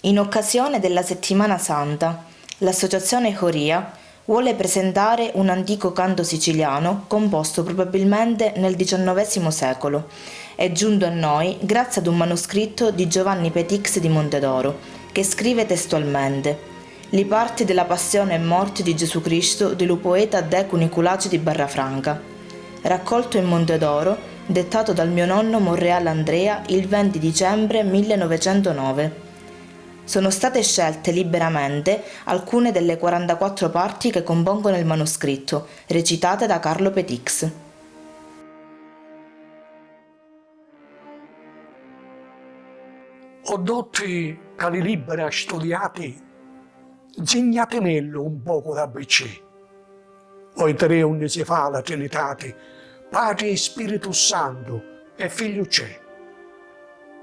In occasione della Settimana Santa, l'associazione Joria vuole presentare un antico canto siciliano composto probabilmente nel XIX secolo. È giunto a noi grazie ad un manoscritto di Giovanni Petix di Montedoro, che scrive testualmente: «Li parti della passione e morte di Gesù Cristo dello poeta De Cuniculaci di Barrafranca, raccolto in Montedoro, dettato dal mio nonno Monreale Andrea il 20 dicembre 1909. Sono state scelte liberamente alcune delle 44 parti che compongono il manoscritto, recitate da Carlo Petix. Ho dotti cali libera studiati, insegnatemelo un poco d'ABC. Voi tre ogni si fa la Trinitate, Padre e Spirito Santo e Figlio c'è.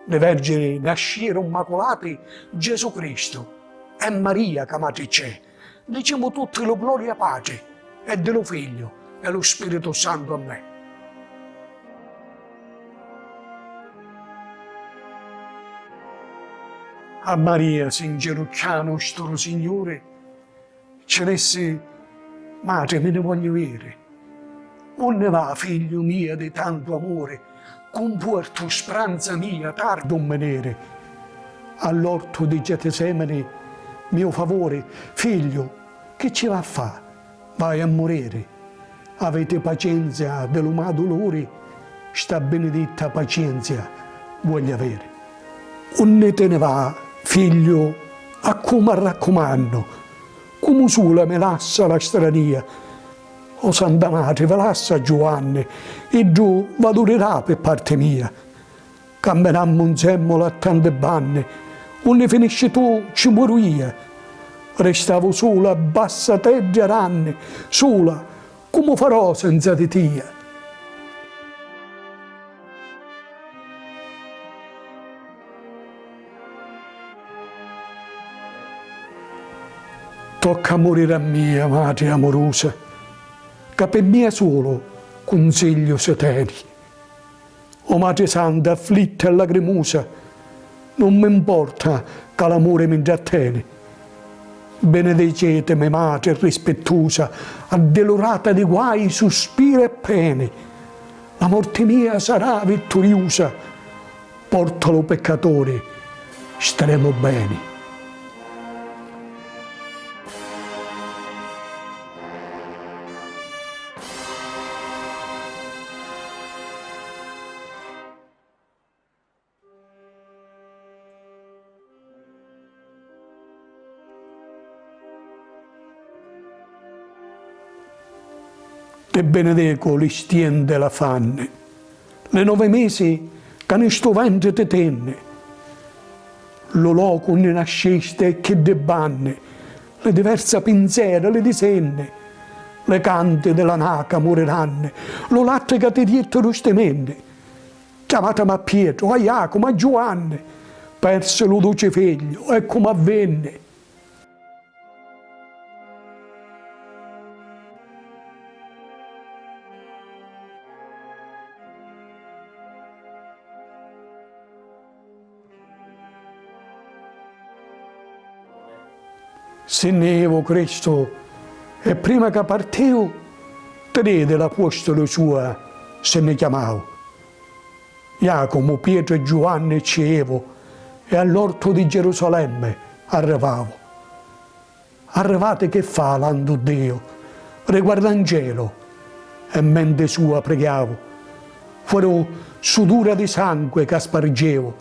Le vergini nascirono immacolati Gesù Cristo e Maria che madre c'è. Diciamo tutti lo gloria pace e dello Figlio e lo Spirito Santo a me. A Maria si inginocchiò nostro Signore, ci disse: Madre, me ne voglio vedere. Onde va, figlio mio di tanto amore, conforto, speranza mia, tardo un menere. All'orto di Getsemani, mio favore, figlio, che ci va a fare? Vai a morire. Avete pazienza dell'umato dolore, sta benedetta pazienza voglio avere. Onde te ne va, figlio, a come raccomando, come sola me lascia la strania. O Santa Madre, ve lascia Giovanni, e giù valuterà per parte mia. Cambierammo insieme a tante banne, onde finisci tu ci muoro io. Restavo sola, bassa terra anni, sola, come farò senza di te? Tocca morire a mia madre amorosa, che per me solo consiglio se tieni. O Madre Santa, afflitta e lacrimosa, non mi importa che l'amore mi intrattiene. Benedicetemi, Madre rispettosa, addolorata di guai, sospiri e pene. La morte mia sarà vittoriosa, portalo peccatore, staremo bene. Te benedico li stiende la fanne, le 9 mesi che ne sto ventre te tenne, lo loco ne nasceste e che debanne, le diverse pinzere, le disenne, le cante della naca moriranno, lo latte che ti diettero stemenne, chiamatemi a Pietro, a Jacopo, a Giovanni, perse lo dolce figlio, e come avvenne. Se nevo Cristo, e prima che partiu, trede l'apostolo sua, se ne chiamavo. Jacopo, Pietro e Giovanni cevo, e all'orto di Gerusalemme arrivavo. Arrivate che fa l'ando Dio, riguarda in cielo, e mente sua pregavo. Farò sudura di sangue che spargevo,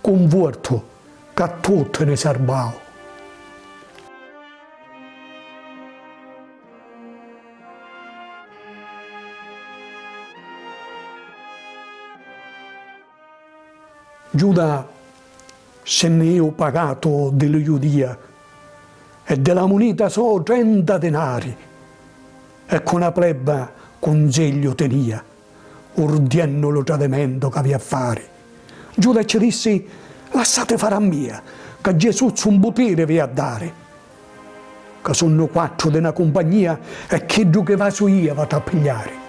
conforto che a tutte ne salvavo. Giuda, se ne ho pagato della Giudia e della moneta so 30 denari e con la pleba consiglio tenia, urdiendo lo tradimento che aveva a fare. Giuda ci disse: lasciate fare a mia, che Gesù un potere vi ha a dare. Che sono 4 di una compagnia e chi che va su io va a pigliare.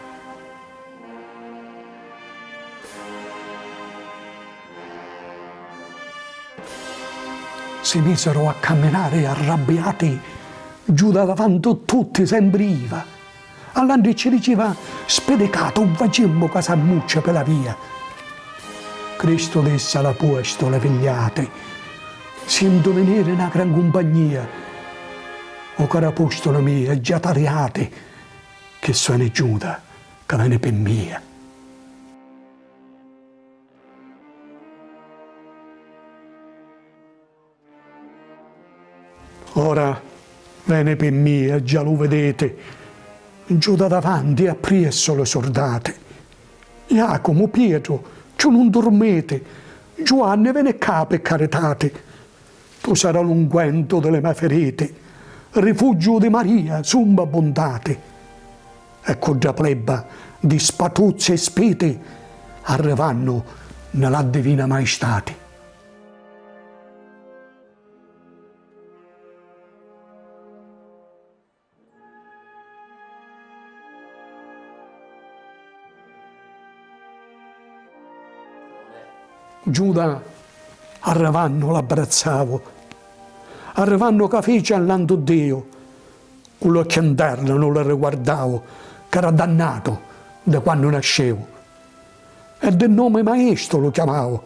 si misero a camminare arrabbiati giù da davanti tutti, sempre Iva. All'anno ci diceva spedicato, un facemmo casammuccia per la via. Cristo disse alla puesto le figliate, sento venire una gran compagnia, o cara apostolo mia, già tariate, che sono Giuda, che viene per mia. Ora viene per mia, già lo vedete, giù da davanti a presso le sordate. Giacomo, Pietro, giù non dormete, Giovanni viene qua per caritate. Tu sarai l'unguento delle mie ferite, rifugio di Maria, summa bontate. Ecco già plebba di spatuzze e spete arrivano nella divina maestate. Giuda, arrivando l'abbrazzavo, arrivando che fece all'anto Dio, quello che interno non lo riguardavo, che era dannato da quando nascevo. E del nome maestro lo chiamavo,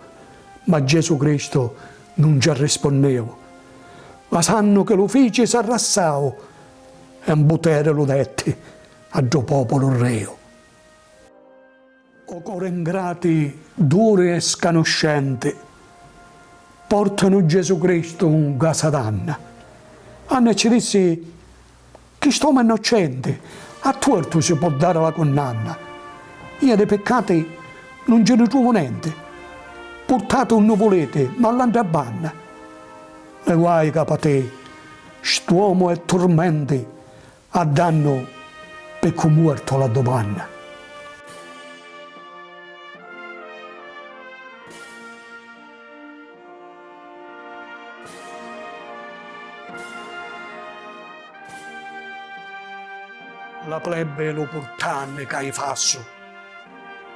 ma Gesù Cristo non ci rispondevo. Ma sanno che lo fece s'arrassavo, e un potere lo detti a tuo popolo reo. O cuore ingrati, duri e scanoscenti, portano Gesù Cristo in casa d'Anna. Anna ci disse che st'uomo innocente, a torto si può dare la condanna. Io dei peccati non ce ne trovo niente. Portate un nuvolete, ma l'andà a banna. E guai capo a te, st'uomo è tormenti, a danno per cui muerto la domanda. La plebe lo portanne Caifasso,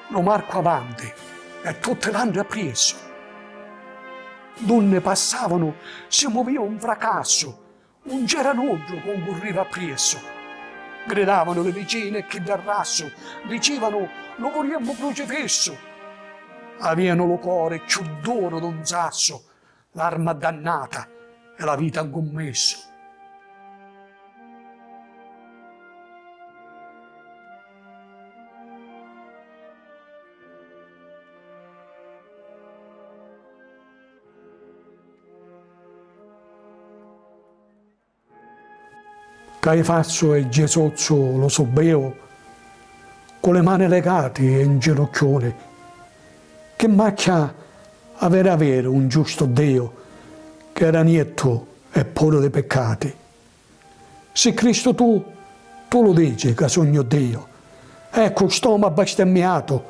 lo marco avanti e tutte l'hanno appreso. Donne passavano, si muoveva un fracasso, un geranoggio concorreva appresso. Gridavano le vicine e chi del rasso, dicevano lo vogliamo crocifisso. Avevano lo cuore più duro d'un sasso, l'arma dannata e la vita commesso. Caifasso e Gesozzo lo subeo, con le mani legate e in ginocchione. Che macchia avere un giusto Dio, che era nietto e puro dei peccati. Se Cristo tu lo dici che sogno Dio, ecco st'uomo bestemmiato,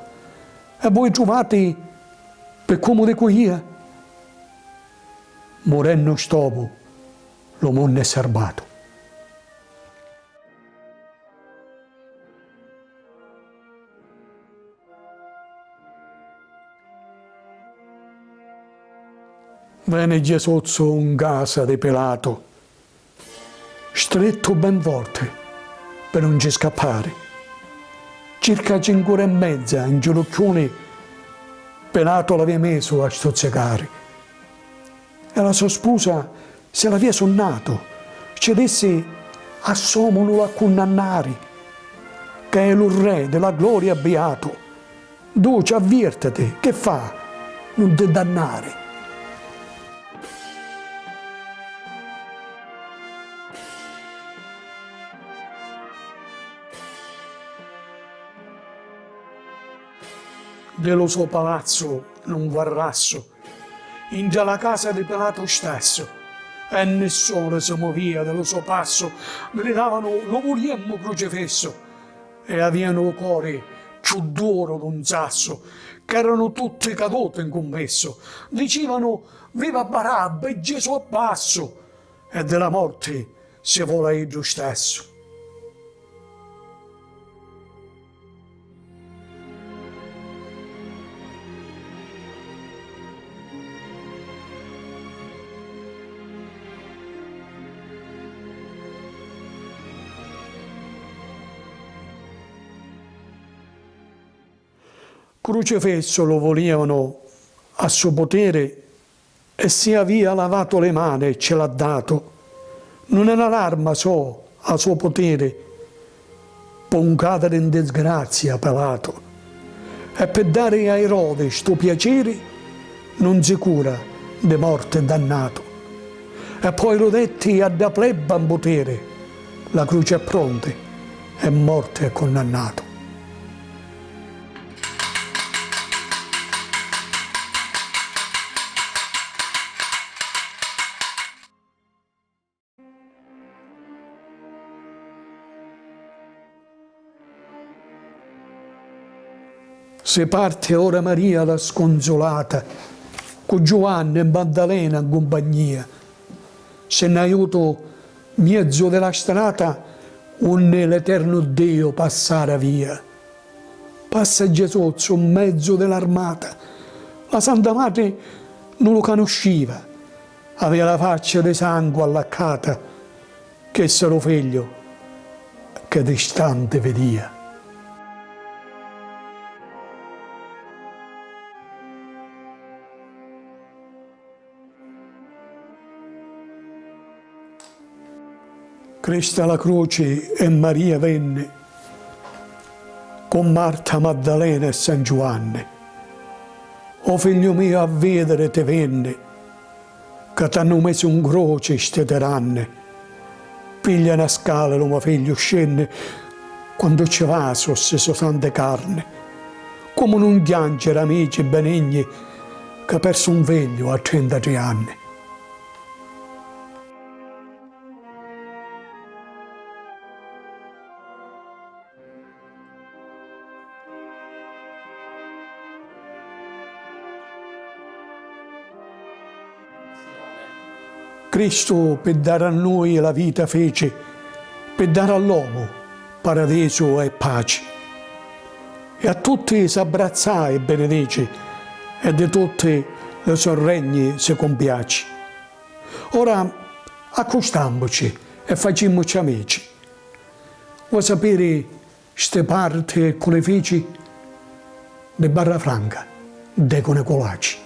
e voi trovate per come dico io, morendo st'uomo, lo mondo è serbato. Venne Gesuzzo in casa di Pilato, stretto ben forte per non ci scappare. Circa 5 ore e mezza in ginocchioni Pilato l'aveva messo a stuzzicare. E la sua sposa se l'aveva sonnato, ci disse assomolo a condannare, che è lo re della gloria beato. Duce, avvirtati, che fa? Non ti dannare. Dello suo palazzo non guarrasso, in già la casa di Pilato stesso, e nessuno si muovia dello suo passo, gridavano lo vogliamo crocifisso, e avevano il cuore più duro d'un sasso, che erano tutti caduti in commesso, dicevano viva Barabba e Gesù abbasso, e della morte si vola egli stesso. Crocifesso lo volevano a suo potere e si aveva lavato le mani e ce l'ha dato. Non è un'arma so a suo potere, può un cadere in disgrazia pelato. E per dare a Erode sto piacere non si cura di morte dannato. E poi rodetti a da plebba in potere, la croce è pronta e morte è condannato. Se parte ora Maria la sconsolata, con Giovanni e Maddalena in compagnia, se ne aiuto mezzo della strada, onde l'eterno Dio passare via. Passa Gesù su mezzo dell'armata, la Santa Madre non lo conosceva, aveva la faccia di sangue allaccata, che se lo figlio che distante vedia. Cristo alla croce e Maria venne, con Marta, Maddalena e San Giovanni. O figlio mio, a vedere te venne, che t'hanno messo in croce ste tiranne. Piglia una scala, lo mio figlio scende, quando ci va so sante carne. Come non piangere amici benigni, che ha perso un figlio a 33 anni. Cristo per dare a noi la vita fece, per dare all'uomo paradiso e pace. E a tutti si abbraccia e benedice, e di tutti le sue regni si compiace. Ora accostiamoci e facciamoci amici. Vuoi sapere ste parti e quelle feci? De Barra Franca, de Conecolaci.